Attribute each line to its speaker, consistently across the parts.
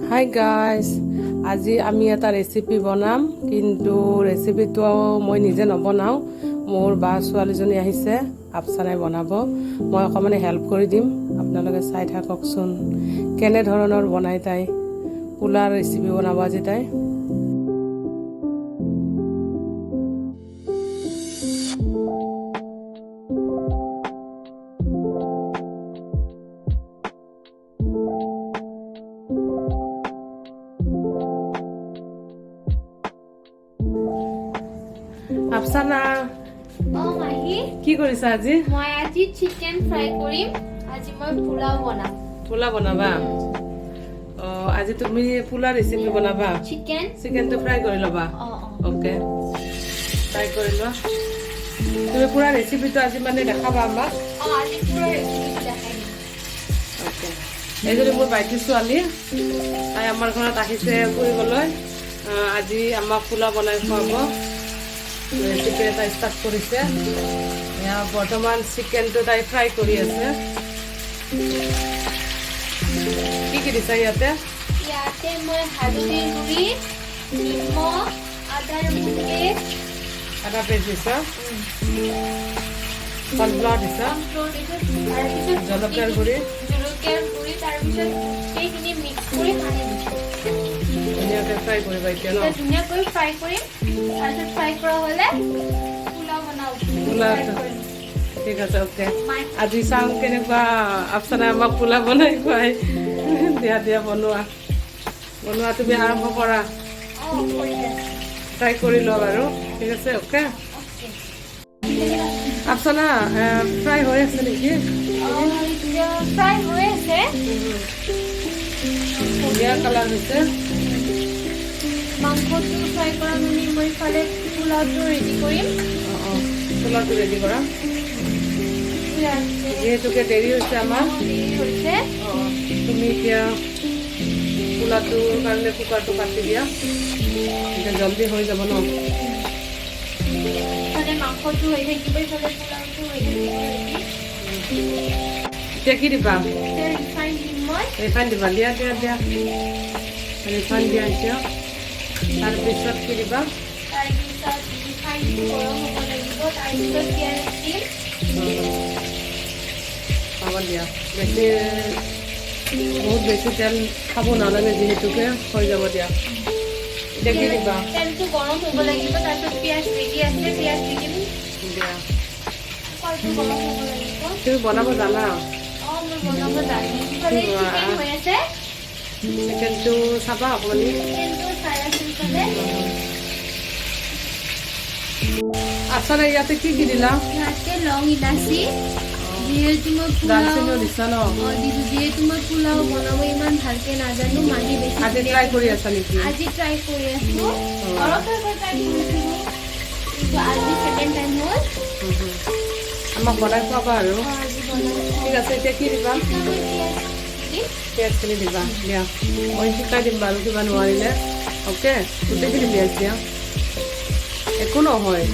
Speaker 1: Hi guys, আজি আমি এটা ৰেচিপি বনাম, কিন্তু ৰেচিপিটো মই নিজে নবনাওঁ। মোৰ বা ছোৱালীজনী আহিছে, আফচানাই বনাব। মই অকণমান হেল্প কৰি দিম, আপোনালোকে চাই থাককচোন কেনেধৰণৰ বনাই তাই। পোলাও ৰেচিপি বনাব আজি তাই। আফচানা,
Speaker 2: মাহি
Speaker 1: কি কৰিছা আজি?
Speaker 2: মই আজি চিকেন ফ্ৰাই কৰিম। আজি মই পোলাও বনাম।
Speaker 1: পোলাও বনাবা? আজি তুমি পোলাও ৰেচিপি বনাবা? চিকেনটো ফ্ৰাই কৰি ল'বা। অ'কে, ফ্ৰাই কৰি লোৱা। তুমি পুৰা ৰেচিপিটো আজি মানে দেখাবা আমাক?
Speaker 2: আজি পুৰা ৰেচিপিটো দেখাই দিম।
Speaker 1: অ'কে, এইজনী মোৰ ভাইটি ছোৱালী, তাই আমাৰ ঘৰত আহিছে ফুৰিবলৈ। আজি আমাক পোলাও বনাই খুৱাব। ৰেচিপি এটা ষ্টাৰ্ট কৰিছে। বৰ্তমান চিকেনটো তাই ফ্ৰাই কৰি আছে। কি কি দিছা ইয়াতে?
Speaker 2: ইয়াতে মই হালধিৰ গুড়ি, নিমখ, আদা পেষ্ট,
Speaker 1: দিছা, কৰ্ণফ্লাৱাৰ দিছা, জলকীয়াৰ গুড়ি,
Speaker 2: তাৰপিছত গোটেইখিনি মিক্স কৰি সানি দিছোঁ।
Speaker 1: ধুনীয়াকৈ ফ্ৰাই কৰিবা এতিয়া ন?
Speaker 2: ধুনীয়াকৈ ফ্ৰাই কৰিম। তাৰপিছত ফ্ৰাই কৰা হ'লে পোলাও বনাওঁ।
Speaker 1: ঠিক আছে, অ'কে। আজি চাওঁ কেনেকুৱা আফচানাই আমাক পোলাও বনাই খুৱাই। দিয়া বনোৱা তুমি আৰম্ভ কৰা। ফ্ৰাই কৰি লোৱা বাৰু, ঠিক আছে, অ'কে। আফচানা, ফ্ৰাই হৈ আছে নেকি?
Speaker 2: ফ্ৰাই হৈ আছে।
Speaker 1: ধুনীয়া কালাৰ হৈছে।
Speaker 2: মাংসটো ফ্ৰাই কৰা মানে মই ইফালে পোলাওটো ৰেডি কৰিম।
Speaker 1: পোলাওটো ৰেডি কৰা। যিহেতুকে দেৰি হৈছে আমাৰ, তুমি এতিয়া পোলাওটোৰ কাৰণে কুকাৰটো কাটি দিয়া, এতিয়া জলদি হৈ যাব ন?
Speaker 2: মাংসটো হৈ থাকিব, ইফালে পোলাওটো হৈ থাকিব।
Speaker 1: এতিয়া কি দিবা?
Speaker 2: ৰিফাইন দিম মই।
Speaker 1: ৰিফাইন দিবা? দিয়া ৰিফাইন দিয়া এতিয়া। তাৰপিছত কি দিবা?
Speaker 2: তাৰপিছত ৰিফাইনটো গৰম হ'ব লাগিব। তাৰপিছত পিঁয়াজ দিম।
Speaker 1: হ'ব দিয়া, বহুত বেছি তেল খাব নালাগে, যিহেতুকে হৈ যাব দিয়া। এতিয়া কি দিবা?
Speaker 2: তেলটো গৰম হ'ব লাগিব। তাৰপিছত পিঁয়াজ ৰেডি আছে, পিঁয়াজ দি দিম।
Speaker 1: দিয়া,
Speaker 2: কলটো গৰম হ'ব লাগিব।
Speaker 1: তুমি বনাব জানা?
Speaker 2: মই বনাব জানো। চিকেন হৈ আছে,
Speaker 1: চিকেনটো চাবা অকণমান।
Speaker 2: চিকেনটো চাই আছো ইফালে।
Speaker 1: আচলতে ইয়াতে কি দিলা?
Speaker 2: ইয়াতে লং ইলাচি, যিহেতু মই
Speaker 1: দালচেনিও দিছা ন?
Speaker 2: দিছোঁ। যিহেতু মই পোলাও বনাব ইমান ভালকে নাজানো, মাহি বেছি।
Speaker 1: আজি ট্ৰাই কৰি আছা নেকি?
Speaker 2: আজি ট্ৰাই কৰি আছো। অলপ ট্ৰাই কৰিছিলোঁ, কিন্তু আজি ছেকেণ্ড টাইম হ'ল।
Speaker 1: আমাক বনাই খুৱাবা আৰু।
Speaker 2: আজি বনাইছোঁ।
Speaker 1: ঠিক আছে, এতিয়া কি দিবা? পিঁয়াজখিনি দিবা। দিয়া, মই শিকাই দিম বাৰু কিবা নোৱাৰিলে। অ'কে, গোটেইখিনি পিঁয়াজ দিয়া। একো নহয়,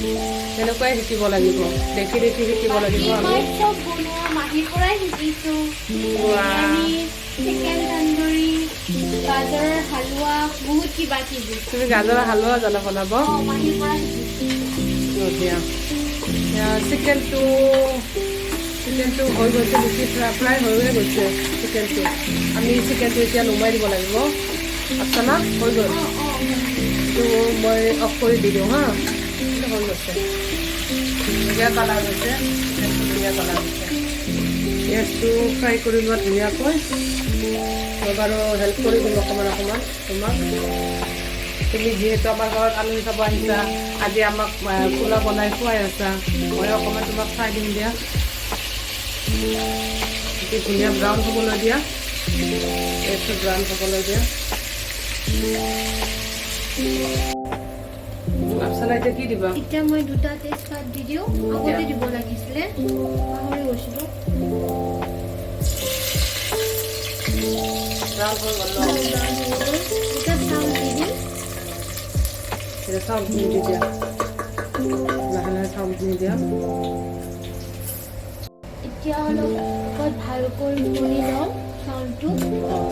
Speaker 1: তেনেকুৱাই শিকিব লাগিব, দেখি শিকিব লাগিব আমি।
Speaker 2: চব বনোৱা মাহীৰ পৰাই শিকিছোঁ। চিকেন তন্দুৰী, গাজৰৰ হালোৱা, বহুত কিবা কিবি।
Speaker 1: তুমি গাজৰৰ হালোৱা জানা বনাব?
Speaker 2: মাহীৰ পৰা শিকিছোঁ।
Speaker 1: দিয়া, চিকেনটো হৈ গৈছে, বেছি ফ্ৰাই হৈয়ে গৈছে চিকেনটো। আমি চিকেনটো এতিয়া নুমাই দিব লাগিব। আফচানা, হৈ গ'ল? এইটো মই অফ কৰি দি দিওঁ হা। হৈ গৈছে, ধুনীয়া কালাৰ হৈছে, চিকেনটো ধুনীয়া কালাৰ হৈছে। পিঁয়াজটো ফ্ৰাই কৰি লোৱা ধুনীয়াকৈ। মই বাৰু হেল্প কৰি দিম অকণমান তোমাক। তুমি যিহেতু আমাৰ ঘৰত আলহী খাব আহিছা, আজি আমাক পোলাও বনাই খুৱাই আছা, মই অকণমান তোমাক চাই দিম দিয়া। ধুনীয়া ব্ৰাউন হ'বলৈ দিয়া, এইটো ব্ৰাউন হ'বলৈ দিয়া। আফচানা, এতিয়া কি দিবা?
Speaker 2: এতিয়া মই দুটা তেজপাত দি দিওঁ। আগতে দিব লাগিছিলে, পাহৰি গৈছিলোঁ।
Speaker 1: ব্ৰাউন হৈ গ'ল।
Speaker 2: এতিয়া চাউল দি দিম।
Speaker 1: চাউলখিনি দি দিয়া, লাহে লাহে চাউলখিনি দিয়া।
Speaker 2: এতিয়া অলপ ভালকৈ ভুনি লওঁ চাউলটো।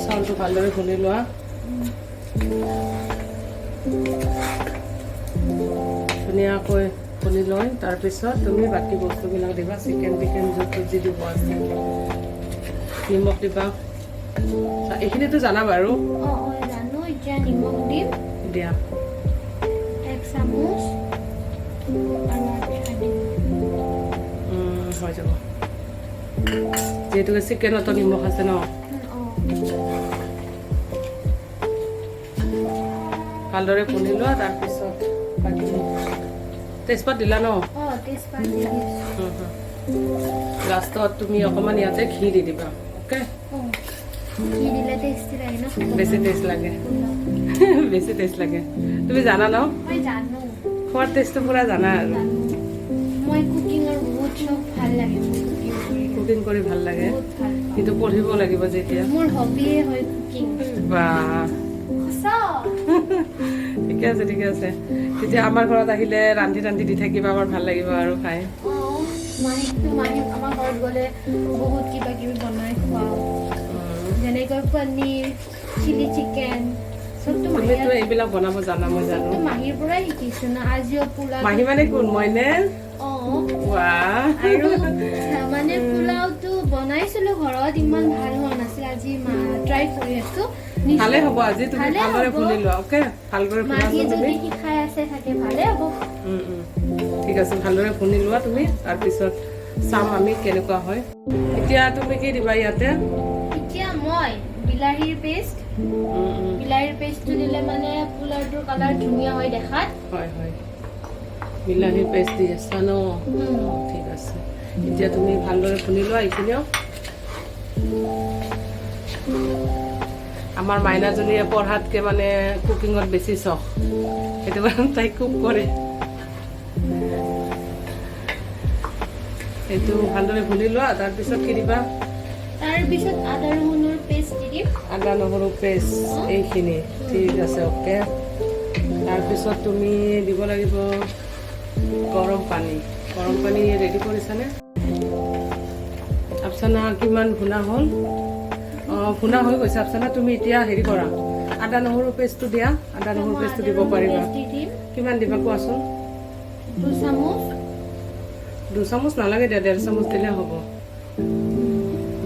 Speaker 1: চাউলটো ভালদৰে ভুনি লোৱা। ধুনীয়াকৈ খুলি লৈ তাৰপিছত তুমি বাকী বস্তুবিলাক দিবা চিকেন য'ত যি দিব আছে নিমখ দিবা এইখিনিতো জানা বাৰু
Speaker 2: জানো এতিয়া নিমখ দিম
Speaker 1: দিয়া
Speaker 2: 1 চামুচ
Speaker 1: হৈ যাব যিহেতুকে চিকেনতো নিমখ আছে ন ভালদৰে খুন্দি লোৱা তাৰপিছত বাকী তেজপাত দিলা ন
Speaker 2: তেজপাত দি দিছো
Speaker 1: লাষ্টত তুমি অকণমান ইয়াতে ঘি দি দিবা অ'কে
Speaker 2: ঘি দিলে টেষ্টি লাগে ন
Speaker 1: বেছি টেষ্ট লাগে বেছি টেষ্ট লাগে তুমি জানা ন
Speaker 2: মই জানো
Speaker 1: খোৱাৰ টেষ্টটো পুৰা জানা আৰু
Speaker 2: মই কুকিঙৰ বহুত চখ ভাল লাগে
Speaker 1: কুকিং কৰি ভাল লাগে কিন্তু পঢ়িব লাগিব যেতিয়া
Speaker 2: মোৰ হবিয়ে হয় কুকিং
Speaker 1: বাহ ঠিকে আছে তেতিয়া আমাৰ ঘৰত আহিলে ৰান্ধি দি থাকিবা আমাৰ ভাল লাগিব আৰু খাই
Speaker 2: মাহী আমাৰ ঘৰত গ'লে বহুত কিবা কিবি বনাই খুৱাওঁ যেনেকৈ পনীৰ চিলি চিকেন চবটো
Speaker 1: তুমিতো এইবিলাক বনাব জানা মই জানো
Speaker 2: মাহীৰ পৰাই শিকিছো না আজিও পোলাও
Speaker 1: মাহী মানে কোন মইনে
Speaker 2: আৰু মানে পোলাওটো বনাইছিলো ঘৰত ইমান ভাল হোৱা নাছিল আজি ট্ৰাই কৰি আছো
Speaker 1: ভালে হ'ব আজি তুমি ভালদৰে খুলি লোৱা ওকে ভালদৰে
Speaker 2: মাহী যদি শিকাই আছে থাকে ভালে হ'ব
Speaker 1: ঠিক আছে ভালদৰে খুলি লোৱা তুমি তাৰপিছত চাম আমি কেনেকুৱা হয় এতিয়া তুমি কি দিবা ইয়াতে
Speaker 2: এতিয়া মই বিলাহীৰ পেষ্টটো দিলে মানে পোলাওটোৰ কালাৰ ধুনীয়া হয় দেখাত
Speaker 1: হয় বিলাহীৰ পেষ্ট দি আছা ন ঠিক আছে এতিয়া তুমি ভালদৰে খুলি লোৱা এইখিনিও আমাৰ মাইনাজনীয়ে পঢ়াতকৈ মানে কুকিঙত বেছি চখ সেইটো কাৰণে তাই কুক কৰে সেইটো ভালদৰে খুলি লোৱা তাৰপিছত কি দিবা
Speaker 2: তাৰপিছত আদা নহৰুৰ পেষ্ট দি দিম
Speaker 1: আদা নহৰু পেষ্ট এইখিনি ঠিক আছে অ'কে তাৰপিছত তুমি দিব লাগিব গৰম পানী ৰেডি কৰিছানে আফচানা কিমান ভুনা হ'ল ভুনা হৈ গৈছে আফচানা তুমি এতিয়া হেৰি কৰা আদা নহৰু পেষ্টটো দিয়া আদা নহৰু পেষ্টটো দিব পাৰিবা কিমান দিবা কোৱাচোন 2 চামুচ নালাগে দিয়া 1.5 চামুচ দিলে হ'ব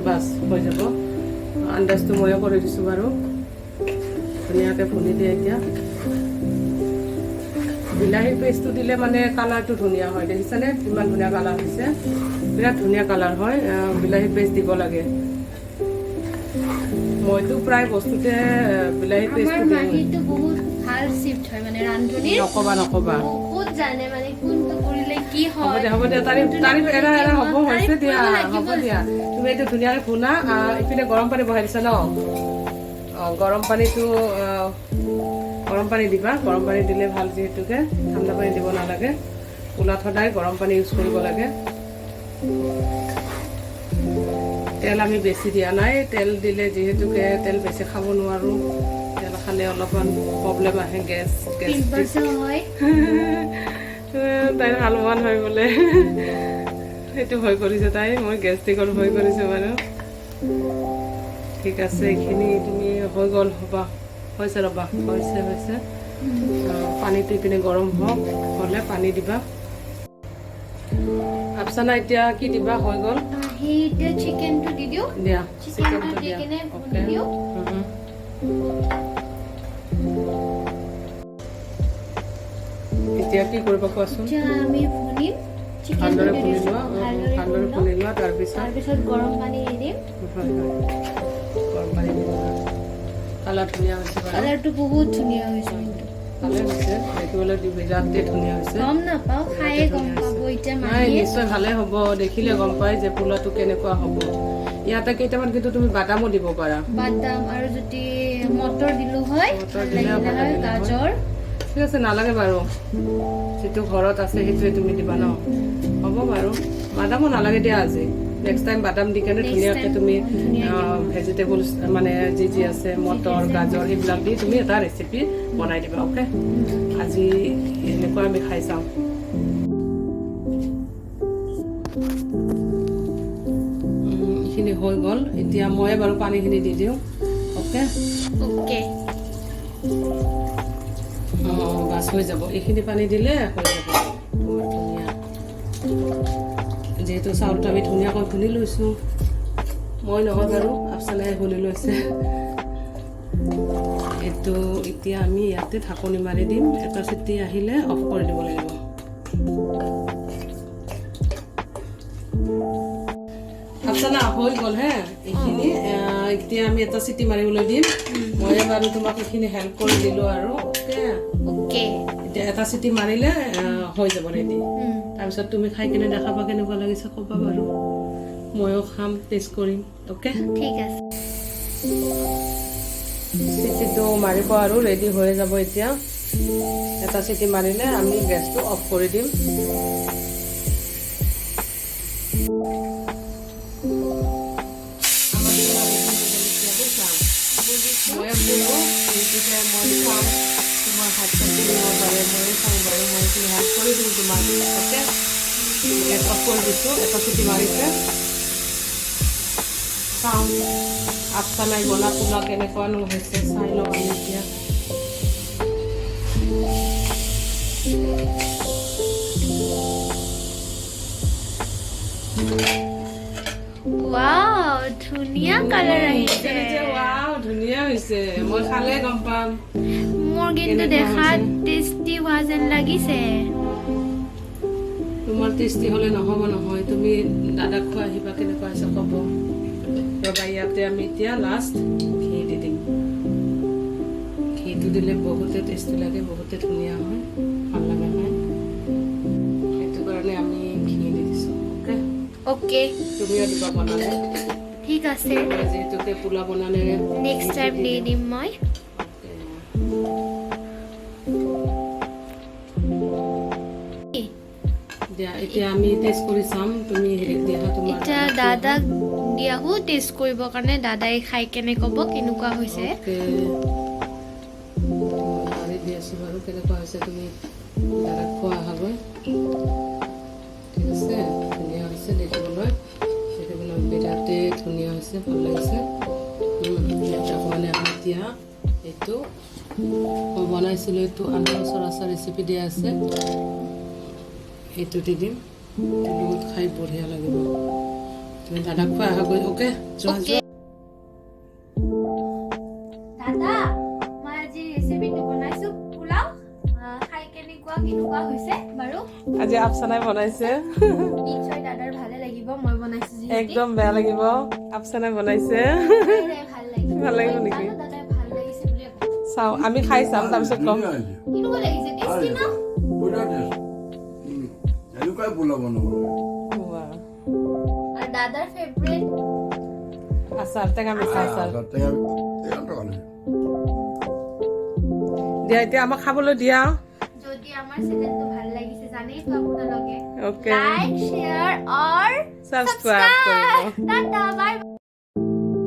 Speaker 1: বাছ হৈ যাব আন্দাজটো ময়ো কৰি দিছোঁ বাৰু ধুনীয়াকৈ ফুলি দিয়ে এতিয়া বিলাহীৰ পেষ্টটো দিলে মানে কালাৰটো ধুনীয়া হয় দেখিছানে ইমান ধুনীয়া কালাৰ হৈছে বিৰাট ধুনীয়া কালাৰ হয় বিলাহীৰ পেষ্ট দিব লাগে মইতো প্ৰায় বস্তুতে বিলাহীৰ পেষ্টটো দিওঁ
Speaker 2: মাহীটো বহুত ভাল চিফট হয় মানে ৰান্ধনীৰ
Speaker 1: নকবা
Speaker 2: বহুত জানে মানে কোনটো কৰিলে কি হয়
Speaker 1: হ'ব দিয়া তাৰিফ এৰা হ'ব হৈছে দিয়া হ'ব দিয়া তুমি এইটো ধুনীয়াকৈ ভুনা ইপিনে গৰম পানী বহাই দিছা ন গৰম পানী দিবা গৰম পানী দিলে ভাল যিহেতুকে ঠাণ্ডা পানী দিব নালাগে পোলাত সদায় গৰম পানী ইউজ কৰিব লাগে তেল আমি বেছি দিয়া নাই তেল দিলে যিহেতুকে তেল বেছি খাব নোৱাৰোঁ তেল খালে অলপমান প্ৰব্লেম আহে গেছ
Speaker 2: হয়
Speaker 1: তাইৰ হালুৱান হৈ বোলে সেইটো ভয় কৰিছে তাই মই গেষ্ট্ৰিকৰ ভয় কৰিছোঁ বাৰু ঠিক আছে এইখিনি তুমি হৈ গ'ল হ'বা হৈছে ৰ'বা হৈছে পানীটো ইপিনে গৰম হ'লে পানী দিবা আফচানা এতিয়া কি দিবা হৈ গ'ল
Speaker 2: চিকেনটো দি দিওঁ
Speaker 1: দিয়া
Speaker 2: চিকেনটো দি কিনে ভুনি দিওঁ
Speaker 1: এতিয়া কি কৰিবা কোৱাচোন
Speaker 2: আমি ভুনিম
Speaker 1: ভালদৰে ফুলি লোৱা তাৰপিছত
Speaker 2: গৰম পানী দি দিম
Speaker 1: গৰম পানী দিবা কালাৰ ধুনীয়া হৈছে
Speaker 2: কালাৰটো বহুত ধুনীয়া হৈছে
Speaker 1: ভালে হৈছে দেখিবলৈ বিৰাটেই ধুনীয়া হৈছে
Speaker 2: গম নাপাওঁ খায়ে গম পাব এতিয়া
Speaker 1: নিশ্চয় ভালে হ'ব দেখিলে গম পাই যে পোলাওটো কেনেকুৱা হ'ব ইয়াতে কেইটামান কিন্তু তুমি বাদামো দিব পাৰা
Speaker 2: বাদাম আৰু যদি মটৰ দিলো হয় গাজৰ
Speaker 1: ঠিক আছে নালাগে বাৰু যিটো ঘৰত আছে সেইটোৱে তুমি দিবা ন হ'ব বাৰু বাদামো নালাগে দিয়া আজি নেক্সট টাইম বাদাম দি কেনে ধুনীয়াকৈ তুমি ভেজিটেবলছ মানে যি আছে মটৰ গাজৰ সেইবিলাক দি তুমি এটা ৰেচিপি বনাই দিবা অ'কে আজি এনেকুৱা আমি খাই চাওঁ এইখিনি হৈ গ'ল এতিয়া মই বাৰু পানীখিনি দি দিওঁ অ'কে বাছ হৈ যাব, এইখিনি পানী দিলে হৈ যাব তোমাৰ ধুনীয়া। যিহেতু চাউলটো আমি ধুনীয়াকৈ গুলি লৈছোঁ, মই নহয় বাৰু আফচানাই গুলি লৈছে। এইটো এতিয়া আমি ইয়াতে ঢাকনি মাৰি দিম, এটা চিটি আহিলে অফ কৰি দিব লাগিব। আফচানা হৈ গ'ল হে এইখিনি। এতিয়া আমি এটা চিটি মাৰিবলৈ দিম। মই বাৰু তোমাক এইখিনি হেল্প কৰি দিলোঁ আৰু
Speaker 2: ওকে।
Speaker 1: এতিয়া এটা চিটি মাৰিলে হৈ যাব ৰেডি। তাৰপিছত তুমি খাই কিনে দেখাবা কেনেকুৱা লাগিছে ক'বা বাৰু, ময়ো খাম, টেষ্ট কৰিম। অ'কে,
Speaker 2: ঠিক আছে।
Speaker 1: চিটিটো মাৰিব আৰু ৰেডি হৈ যাব। এতিয়া এটা চিটি মাৰিলে আমি গেছটো অফ কৰি দিম। মই খাম, তোমাৰ হাত চাত পাৰে, মই খাওঁ বাৰু, মই এইখিনি হেল্প কৰি দিম তোমাক। অ'কে, গেছ অফ কৰি দিছোঁ, এটা চিটি মাৰিছে। চাওঁ আফচানাই বনা পোলাও কেনেকুৱানো হৈছে, চাই লওঁ আমি এতিয়া।
Speaker 2: ৱাও, ধুনীয়া কালাৰ আহিছে।
Speaker 1: ৱাও, ধুনীয়া হৈছে, মই খালে গম পাম।
Speaker 2: মোৰ কিন্তু দেখাত টেষ্টি হোৱা যেন লাগিছে।
Speaker 1: তোমাৰ টেষ্টি হ'লে নহ'ব নহয়, তুমি দাদাক খোৱা আহিবা কেনেকুৱা হৈছে ক'ব। ৰ'বা, ইয়াতে আমি এতিয়া লাষ্ট ঘি দি দিম। ঘিটো দিলে বহুতে টেষ্টি লাগে, বহুতে ধুনীয়া হয়, ভাল লগা হয়। সেইটো কাৰণে আমি ঘি দি দিছোঁ। অ'কে,
Speaker 2: ওকে,
Speaker 1: তুমিও দিবা বনালে।
Speaker 2: ঠিক আছে,
Speaker 1: যিহেতুকে পোলাও বনালে
Speaker 2: নেক্সট টাইম দি দিম মই।
Speaker 1: দিয়া, এতিয়া আমি টেষ্ট কৰি চাম। তুমি হেৰি দিয়া, তোমাৰ
Speaker 2: এতিয়া দাদাক দিয়াহো টেষ্ট কৰিবৰ কাৰণে, দাদাই খাই কেনে ক'ব কেনেকুৱা হৈছে।
Speaker 1: মাৰি দি আছোঁ বাৰু, কেনেকুৱা হৈছে তুমি দাদাক খোৱা আহাগৈ। ঠিক আছে, ধুনীয়া হৈছে দেখিবলৈ, বিৰাটেই ধুনীয়া হৈছে, ভাল লাগিছে। মানে আমি এতিয়া এইটো মই বনাইছিলোঁ, এইটো আলু চৰাচৰ ৰেচিপি দিয়া আছে, এইটো দি দিম। বহুত খাই বঢ়িয়া লাগিব, তুমি দাদাক খোৱা আহাগৈ। অ'কে, যোৱা যোৱা।
Speaker 2: দাদা, মই আজি ৰেচিপিটো বনাইছোঁ পোলাও, খাই কেনেকুৱা হৈছে বাৰু।
Speaker 1: আজি আফচানাই বনাইছে।
Speaker 2: নিশ্চয় দাদাৰ ভালে লাগিব, মই বনাইছো যিহেতু।
Speaker 1: একদম বেয়া লাগিব, আফচানাই বনাইছে।
Speaker 2: ভাল লাগিব,
Speaker 1: ভাল লাগিব নেকি?
Speaker 2: দাদাই ভাল লাগিছে বুলি
Speaker 1: চাওঁ, আমি খাই চাম, তাৰপিছত কম।
Speaker 2: কেনেকুৱা লাগিছে, টেষ্টি ন?
Speaker 3: এনেকুৱাই পোলাও বনাব লাগে।
Speaker 2: আৰু দাদাৰ ফেভৰেট
Speaker 1: আচাৰ, টেঙা মিঠা আচাৰ।
Speaker 3: টেঙা
Speaker 1: দিয়া, এতিয়া আমাক খাবলৈ দিয়া।
Speaker 2: যদি আমাৰ চেনেলটো ভাল লাগিছে, জানেই তো আপোনালোকে
Speaker 1: অ'কে,
Speaker 2: লাইক, শ্বেয়াৰ আৰু
Speaker 1: সাবস্ক্ৰাইব কৰিব।
Speaker 2: টাটা, বাই।